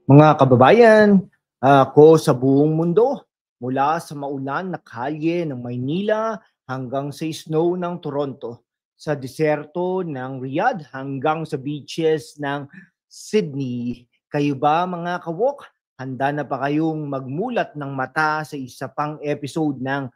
Mga kababayan, ako sa buong mundo, mula sa maulan na kalye ng Maynila hanggang sa snow ng Toronto, sa diserto ng Riyadh hanggang sa beaches ng Sydney. Kayo ba mga kawok? Handa na pa kayong magmulat ng mata sa isa pang episode ng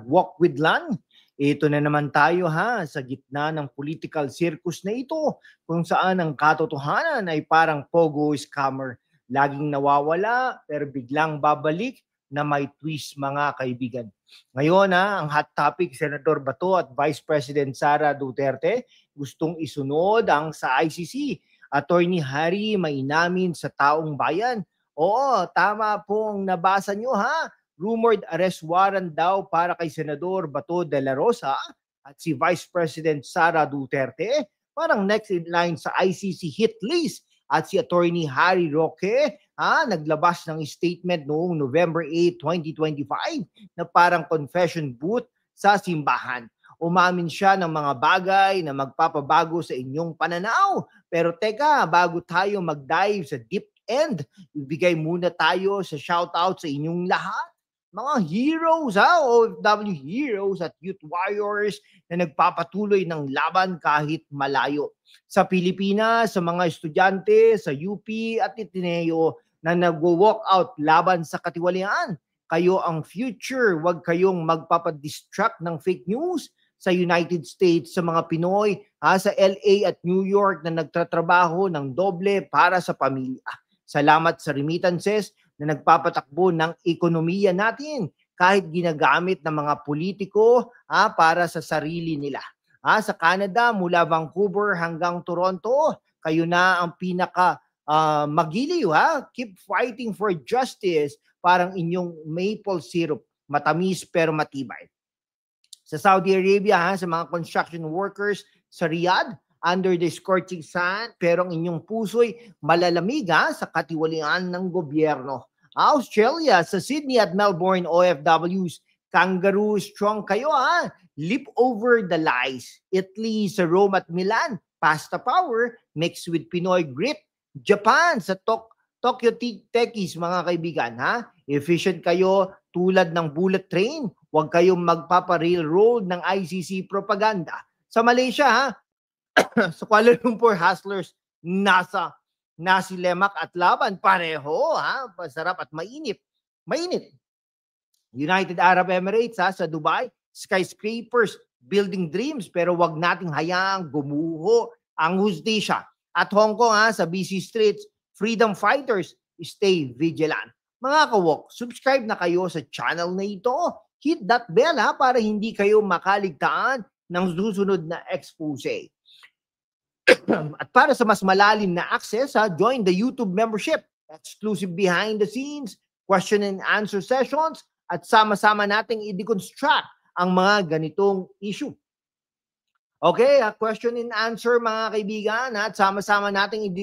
#WalkWithLan? Ito na naman tayo sa gitna ng political circus na ito kung saan ang katotohanan ay parang pogo scammer. Laging nawawala pero biglang babalik na may twist mga kaibigan. Ngayon ang hot topic, Senator Bato at Vice President Sara Duterte gustong isunod ang sa ICC. Attorney Harry may inamin sa taong bayan. Oo, tama pong nabasa nyo Rumored arrest warrant daw para kay Senador Bato de la Rosa at si Vice President Sara Duterte, parang next in line sa ICC hit list. At si Attorney Harry Roque naglabas ng statement noong November 8, 2025 na parang confession booth sa simbahan. Umamin siya ng mga bagay na magpapabago sa inyong pananaw. Pero teka, bago tayo mag-dive sa deep end, ibigay muna tayo sa shoutout sa inyong lahat. Mga heroes OFW heroes at youth warriors na nagpapatuloy ng laban kahit malayo. Sa Pilipinas, sa mga estudyante, sa UP at Ateneo na nag-walk out laban sa katiwalian. Kayo ang future, huwag kayong magpapadistract ng fake news. Sa United States, sa mga Pinoy, sa LA at New York na nagtatrabaho ng doble para sa pamilya. Salamat sa remittances na nagpapatakbo ng ekonomiya natin kahit ginagamit ng mga politiko para sa sarili nila. Sa Canada, mula Vancouver hanggang Toronto, kayo na ang pinaka magiliw. Keep fighting for justice, parang inyong maple syrup, matamis pero matibay. Sa Saudi Arabia, sa mga construction workers sa Riyadh, under the scorching sun, pero ang inyong puso'y malalamig sa katiwalian ng gobyerno. Australia, sa Sydney at Melbourne, OFWs, kangaroo strong kayo Leap over the lies. Italy, sa Rome at Milan, pasta power mixed with Pinoy grit. Japan, sa Tokyo Techies, mga kaibigan efficient kayo tulad ng bullet train. Huwag kayong magpapa-railroad ng ICC propaganda. Sa Malaysia sa Kuala Lumpur Hustlers, nasi lemak at laban pareho pasarap at mainit. United Arab Emirates sa Dubai, skyscrapers, building dreams, pero wag nating hayaang gumuho ang hustisya. At Hong Kong sa busy streets, freedom fighters, stay vigilant. Mga kawok, subscribe na kayo sa channel na ito. Hit that bell para hindi kayo makaligtaan ng susunod na expose. At para sa mas malalim na access, join the YouTube membership, exclusive behind the scenes, question and answer sessions, at sama-sama nating i-deconstruct ang mga ganitong issue. Okay, question and answer mga kaibigan, at sama-sama nating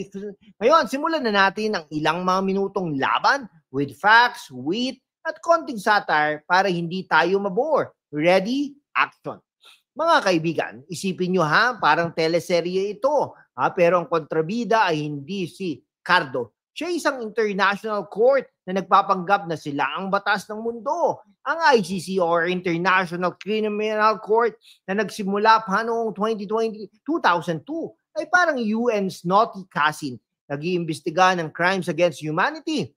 ngayon, simulan na natin ang ilang mga minutong laban with facts, wit, at konting satire para hindi tayo mabore. Ready? Action! Mga kaibigan, isipin nyo parang teleserye ito. Pero ang kontrabida ay hindi si Cardo. Siya isang international court na nagpapanggap na sila ang batas ng mundo. Ang ICC or International Criminal Court na nagsimula pa noong 2002 ay parang UN's naughty cousin. Nag-iimbestiga ng crimes against humanity.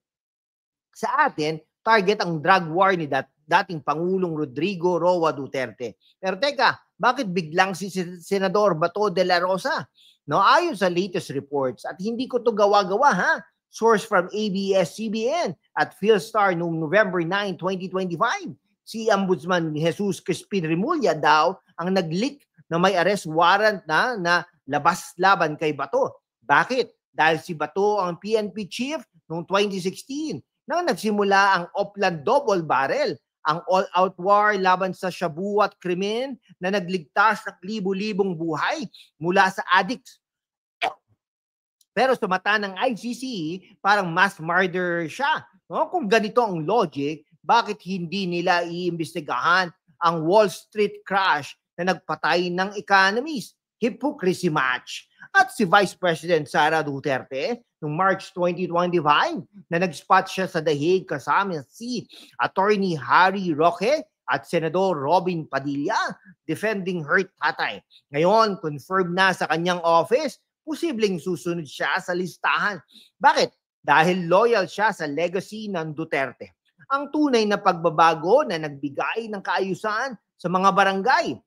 Sa atin, target ang drug war ni dating Pangulong Rodrigo Roa Duterte. Pero teka, bakit biglang si Senador Bato de la Rosa? Ayon sa latest reports, at hindi ko to gawa-gawa source from ABS-CBN at PhilStar noong November 9, 2025, si Ombudsman Jesus Crispin Remulla daw ang nag-leak na may arrest warrant na labas laban kay Bato. Bakit? Dahil si Bato ang PNP chief noong 2016 nang nagsimula ang Oplan Double Barrel, ang all-out war laban sa shabu at krimen na nagligtas ng libu-libong buhay mula sa addicts. Pero sa mata ng ICC, parang mass murderer siya. Kung ganito ang logic, bakit hindi nila iimbestigahan ang Wall Street crash na nagpatay ng economies. Hypocrisy match. At si Vice President Sara Duterte, noong March 2025, na nag-spot siya sa The Hague kasama si Attorney Harry Roque at Senador Robin Padilla defending her tatay. Ngayon, confirmed na sa kanyang office, posibleng susunod siya sa listahan. Bakit? Dahil loyal siya sa legacy ng Duterte. Ang tunay na pagbabago na nagbigay ng kaayusan sa mga barangay.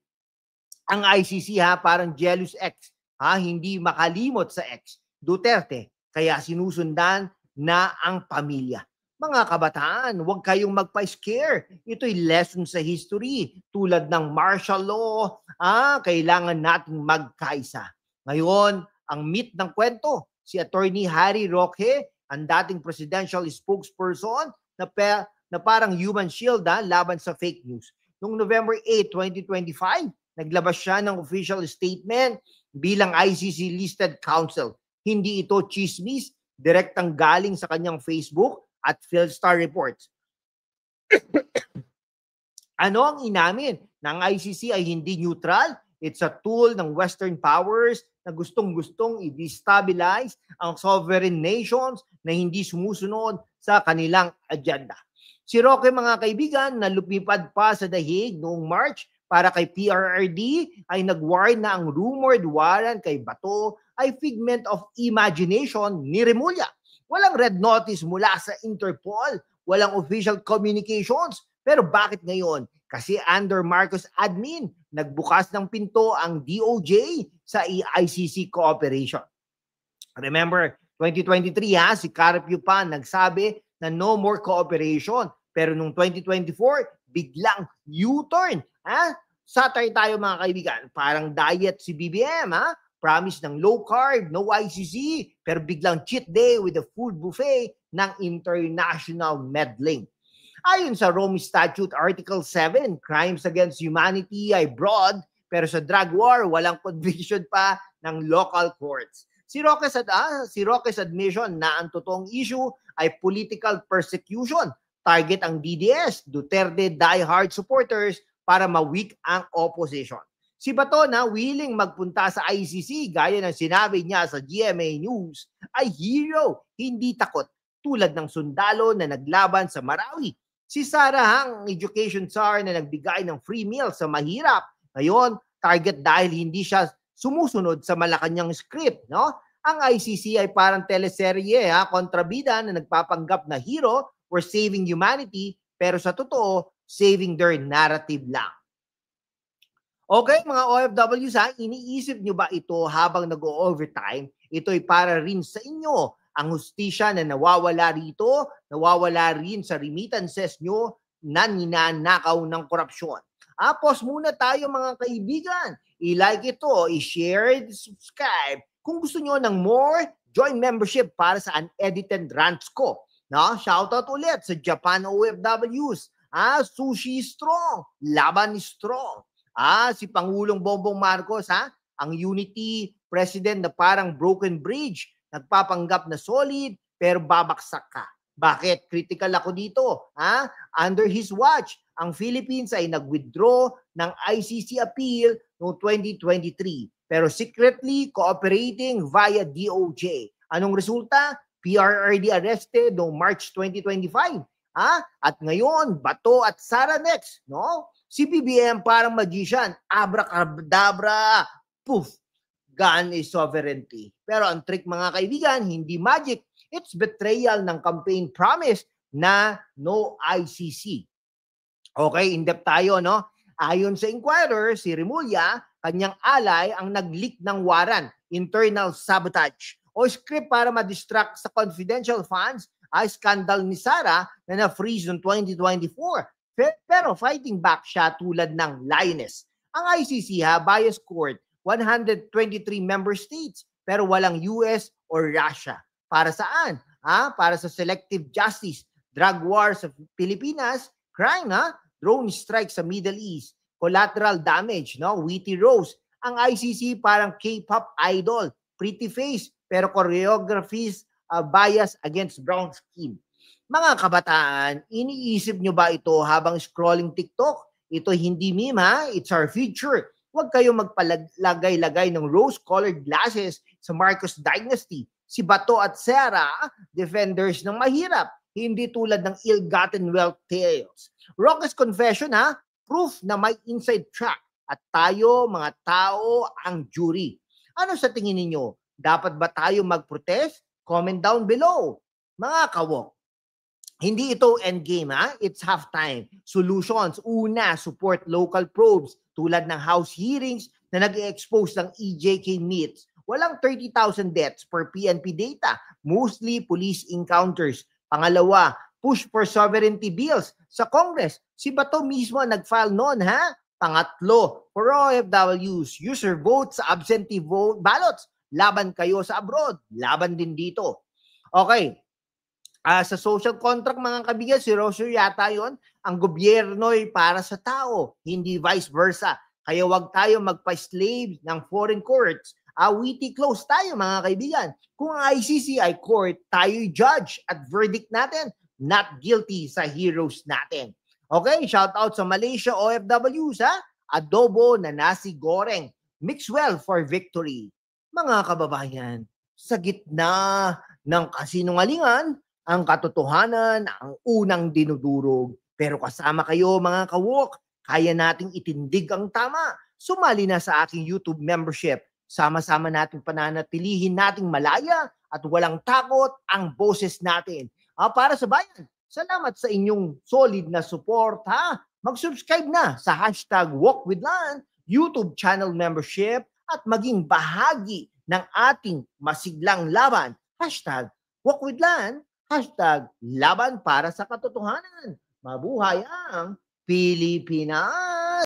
Ang ICC parang jealous ex, hindi makalimot sa ex. Duterte, kaya sinusundan na ang pamilya. Mga kabataan, huwag kayong magpa-scare. Ito'y lesson sa history. Tulad ng martial law, kailangan nating magkaisa. Ngayon, ang meat ng kwento, si Attorney Harry Roque, ang dating presidential spokesperson na parang human shield laban sa fake news. Noong November 8, 2025, naglabas siya ng official statement bilang ICC-listed counsel. Hindi ito chismis, direktang galing sa kanyang Facebook at Philstar reports. Ano ang inamin ng ICC ay hindi neutral? It's a tool ng Western powers na gustong-gustong i-destabilize ang sovereign nations na hindi sumusunod sa kanilang agenda. Si Roque, mga kaibigan, na lumipad pa sa The Hague noong March para kay PRRD, ay nag-warn na ang rumored warrant kay Bato ay figment of imagination ni Remulla. Walang red notice mula sa Interpol, walang official communications. Pero bakit ngayon? Kasi under Marcos admin, nagbukas ng pinto ang DOJ sa ICC cooperation. Remember, 2023 si Carpio pa nagsabi na no more cooperation. Pero nung 2024, biglang U-turn. Satay tayo, mga kaibigan. Parang diet si BBM. Promise ng low carb, no ICC. Pero biglang cheat day with the food buffet ng international meddling. Ayon sa Rome Statute Article 7, crimes against humanity ay broad, pero sa drug war, walang conviction pa ng local courts. Si Roque's admission na ang totoong issue ay political persecution. Target ang DDS, Duterte diehard supporters, para ma-weak ang opposition. Si Bato na willing magpunta sa ICC gaya ng sinabi niya sa GMA News ay hero, hindi takot, tulad ng sundalo na naglaban sa Marawi. Si Sara ang education czar na nagbigay ng free meal sa mahirap. Ngayon, target dahil hindi siya sumusunod sa Malacanang script, no? Ang ICC ay parang teleserye, kontrabida na nagpapanggap na hero or saving humanity, pero sa totoo, saving their narrative lang. Okay, mga OFWs, iniisip nyo ba ito habang nag-o-overtime? Ito'y para rin sa inyo. Ang hustisya na nawawala rito, nawawala rin sa remittances nyo na ninanakaw ng korupsyon. Pause muna tayo, mga kaibigan. I-like ito, i-share, subscribe. Kung gusto nyo ng more, join membership para sa unedited rants ko. No? Shoutout ulit sa Japan OFWs. Sushi strong, laban strong. Si Pangulong Bongbong Marcos, ang unity president na parang broken bridge, nagpapanggap na solid, pero babaksak ka. Bakit? Critical ako dito. Under his watch, ang Philippines ay nag-withdraw ng ICC appeal noong 2023, pero secretly cooperating via DOJ. Anong resulta? PRRD arrested noong March 2025. At ngayon, Bato at Sara next, no? Si BBM parang magician, abracadabra, poof, gone is sovereignty. Pero ang trick, mga kaibigan, hindi magic. It's betrayal ng campaign promise na no ICC. Okay, in-depth tayo, no? Ayon sa Inquirer, si Remulla, kanyang alay ang nag-leak ng warrant, internal sabotage, o script para ma-distract sa confidential funds, ay scandal ni Sara na na-freeze noong 2024. Pero fighting back siya tulad ng lioness. Ang ICC, bias court, 123 member states, pero walang US or Russia. Para saan? Para sa selective justice, drug war sa Pilipinas, crime, drone strike sa Middle East, collateral damage, witty rose. Ang ICC parang K-pop idol, pretty face, pero choreographies bias against brown skin. Mga kabataan, iniisip nyo ba ito habang scrolling TikTok? Ito hindi meme, it's our future. Huwag kayo magpalagay-lagay ng rose-colored glasses sa Marcos Dynasty. Si Bato at Sara, defenders ng mahirap, hindi tulad ng ill-gotten wealth tales. Rock's confession ha, proof na may inside track at tayo, mga tao, ang jury. Ano sa tingin ninyo? Dapat ba tayo mag-protest? Comment down below. Mga kawok, hindi ito endgame ha, it's halftime. Solutions, una, support local probes tulad ng House hearings na nag-expose ng EJK meets. Walang 30,000 deaths per PNP data, mostly police encounters. Pangalawa, push for sovereignty bills sa Congress. Si Bato mismo nag-file noon ha. Pangatlo, for OFWs, user votes sa absentee vote ballots. Laban kayo sa abroad, laban din dito. Okay, sa social contract mga kabigan, si Rocio yata yon, ang gobyerno'y para sa tao, hindi vice versa. Kaya wag tayo magpa-slave ng foreign courts. Witty close tayo mga kaibigan. Kung ang ICC ay court, tayo'y judge at verdict natin, not guilty sa heroes natin. Okay, shout out sa Malaysia OFWs ha. Adobo na nasi goreng. Mix well for victory. Mga kababayan, sa gitna ng kasinungalingan, ang katotohanan ang unang dinudurog. Pero kasama kayo mga kawok, kaya nating itindig ang tama. Sumali na sa aking YouTube membership. Sama-sama nating pananatilihin nating malaya at walang takot ang boses natin. Para sa bayan, salamat sa inyong solid na support ha. Mag-subscribe na sa hashtag #WalkWithLan, YouTube channel membership at maging bahagi ng ating masiglang laban. Hashtag #WalkWithLan, hashtag laban para sa katotohanan. Mabuhay ang Pilipinas!